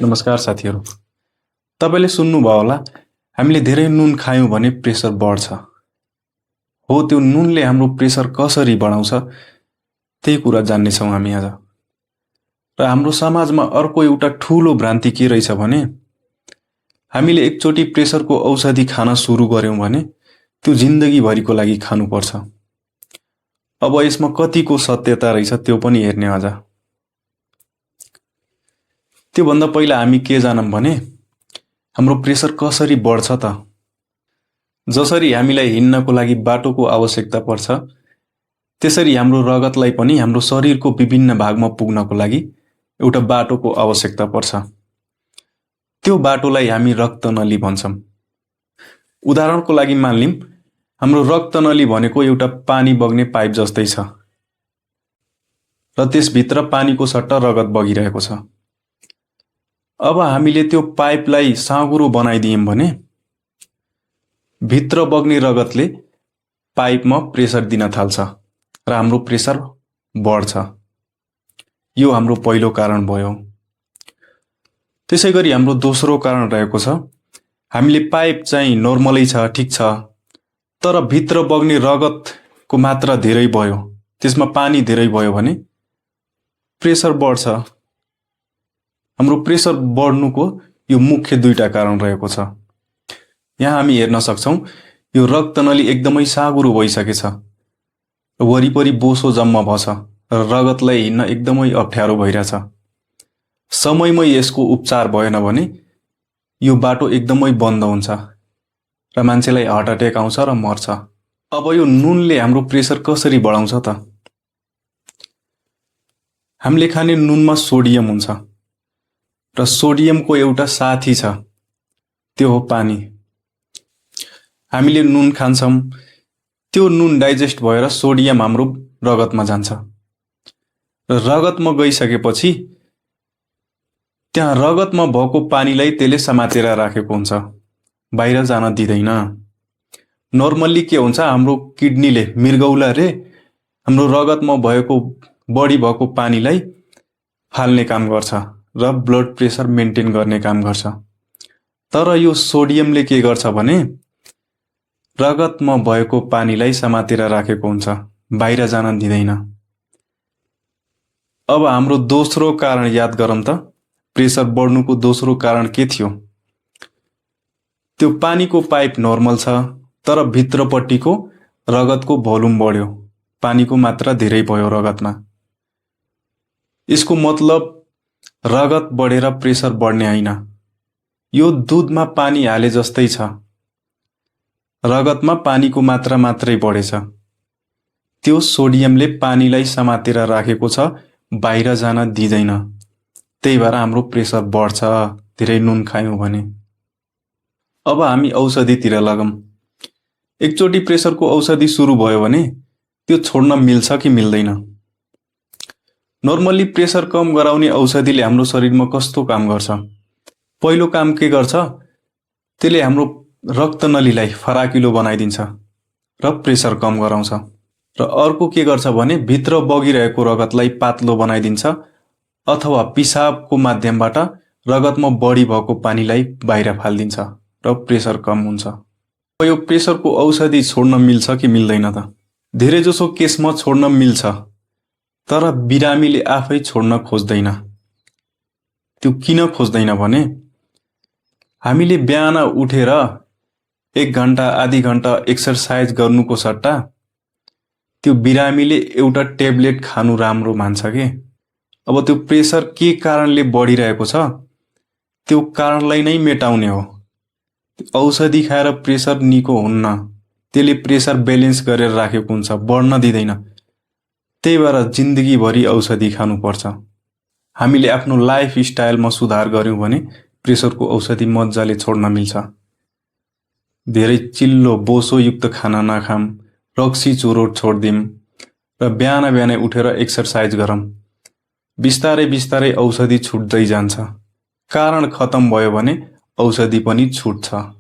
नमस्कार साथीहरू। तपाईँले सुन्नुभयो होला, हामीले धेरै नुन खायौँ भने प्रेसर बढ्छ। हो, त्यो नुनले हाम्रो प्रेसर कसरी बढाउँछ त्यही कुरा जान्नेछौँ हामी आज। र हाम्रो समाजमा अर्को एउटा ठुलो भ्रान्ति के रहेछ भने हामीले एकचोटि प्रेसरको औषधि खान सुरु गर्यौँ भने त्यो जिन्दगीभरिको लागि खानुपर्छ। अब यसमा कतिको सत्यता रहेछ त्यो पनि हेर्ने आज। त्योभन्दा पहिला हामी के जानौँ भने हाम्रो प्रेसर कसरी बढ्छ त। जसरी हामीलाई हिँड्नको लागि बाटोको आवश्यकता पर्छ त्यसरी हाम्रो रगतलाई पनि हाम्रो शरीरको विभिन्न भागमा पुग्नको लागि एउटा बाटोको आवश्यकता पर्छ। त्यो बाटोलाई हामी रक्तनली भन्छौँ। उदाहरणको लागि मानिलिउँ, हाम्रो रक्तनली भनेको एउटा पानी बग्ने पाइप जस्तै छ र त्यसभित्र पानीको सट्टा रगत बगिरहेको छ। अब हामीले त्यो पाइपलाई साँघुरो बनाइदियौँ भने भित्र बग्ने रगतले पाइपमा प्रेसर दिन थाल्छ र हाम्रो प्रेसर बढ्छ। यो हाम्रो पहिलो कारण भयो। त्यसैगरी हाम्रो दोस्रो कारण रहेको छ, हामीले पाइप चाहिँ नर्मलै छ, ठिक छ, तर भित्र बग्ने रगतको मात्रा धेरै भयो, त्यसमा पानी धेरै भयो भने प्रेसर बढ्छ। हाम्रो प्रेसर बढ्नुको यो मुख्य दुईटा कारण रहेको छ। यहाँ हामी हेर्न सक्छौँ यो रक्तनली एकदमै साँघुरो भइसकेछ, वरिपरि बोसो जम्मा भछ र रगतलाई हिँड्न एकदमै अप्ठ्यारो भइरहेछ। समयमै यसको उपचार भएन भने यो बाटो एकदमै बन्द हुन्छ र मान्छेलाई हार्ट अट्याक आउँछ र मर्छ। अब यो नुनले हाम्रो प्रेसर कसरी बढाउँछ त? हामीले खाने नुनमा सोडियम हुन्छ र सोडियमको एउटा साथी छ, त्यो हो पानी। हामीले नुन खान्छौँ, त्यो नुन डाइजेस्ट भएर सोडियम हाम्रो रगतमा जान्छ र रगतमा गइसकेपछि त्यहाँ रगतमा भएको पानीलाई त्यसले समातेर राखेको हुन्छ, बाहिर जान दिँदैन। नर्मल्ली के हुन्छ, हाम्रो किडनीले, मृगौलाले हाम्रो रगतमा भएको बढी भएको पानीलाई फाल्ने काम गर्छ र ब्लड प्रेसर मेन्टेन गर्ने काम गर्छ। तर यो सोडियमले के गर्छ भने रगतमा भएको पानीलाई समातेर राखेको हुन्छ, बाहिर जान दिँदैन। अब हाम्रो दोस्रो कारण याद गरौँ त। प्रेसर बढ्नुको दोस्रो कारण के थियो? त्यो पानीको पाइप नर्मल छ, तर भित्रपट्टिको रगतको भोल्युम बढ्यो, पानीको मात्रा धेरै भयो रगतमा। यसको मतलब रगत बढेर प्रेसर बढ्ने होइन, यो दुधमा पानी हाले जस्तै छ, रगतमा पानीको मात्रा मात्रै बढेछ। त्यो सोडियमले पानीलाई समातेर राखेको छ, बाहिर जान दिँदैन। त्यही भएर हाम्रो प्रेसर बढ्छ धेरै नुन खायौँ भने। अब हामी औषधितिर लगौँ। एकचोटि प्रेसरको औषधि सुरु भयो भने त्यो छोड्न मिल्छ कि मिल्दैन? नर्मल्ली प्रेसर कम गराउने औषधिले हाम्रो शरीरमा कस्तो काम गर्छ? पहिलो काम के गर्छ? त्यसले हाम्रो रक्तनलीलाई फराकिलो बनाइदिन्छ र प्रेसर कम गराउँछ। र अर्को के गर्छ भने भित्र बगिरहेको रगतलाई पातलो बनाइदिन्छ अथवा पिसाबको माध्यमबाट रगतमा बढी भएको पानीलाई बाहिर फालिदिन्छ र प्रेसर कम हुन्छ। यो प्रेसरको औषधि छोड्न मिल्छ कि मिल्दैन त? धेरैजसो केसमा छोड्न मिल्छ, तर बिरामीले आफै छोड्न खोज्दैन। त्यो किन खोज्दैन भने हामीले बिहान उठेर 1 घण्टा आधी घण्टा एक्सर्साइज गर्नुको सट्टा त्यो बिरामीले एउटा ट्याब्लेट खानु राम्रो मान्छ के। अब त्यो प्रेसर के कारणले बढिरहेको छ त्यो कारणलाई नै मेटाउने हो। औषधि खाएर प्रेसर निको हुन्न, त्यसले प्रेसर ब्यालेन्स गरेर राखेको हुन्छ, बढ्न दिँदैन। त्यही भएर जिन्दगीभरि औषधि खानुपर्छ। हामीले आफ्नो लाइफ स्टाइलमा सुधार गर्यौँ भने प्रेसरको औषधि मजाले छोड्न मिल्छ। धेरै चिल्लो बोसोयुक्त खाना नखाऊँ, रक्सी चुरोट छोडिदिउँ र बिहानै उठेर एक्सर्साइज गरौँ। बिस्तारै बिस्तारै औषधि छुट्दै जान्छ। कारण खत्म भयो भने औषधि पनि छुट्छ।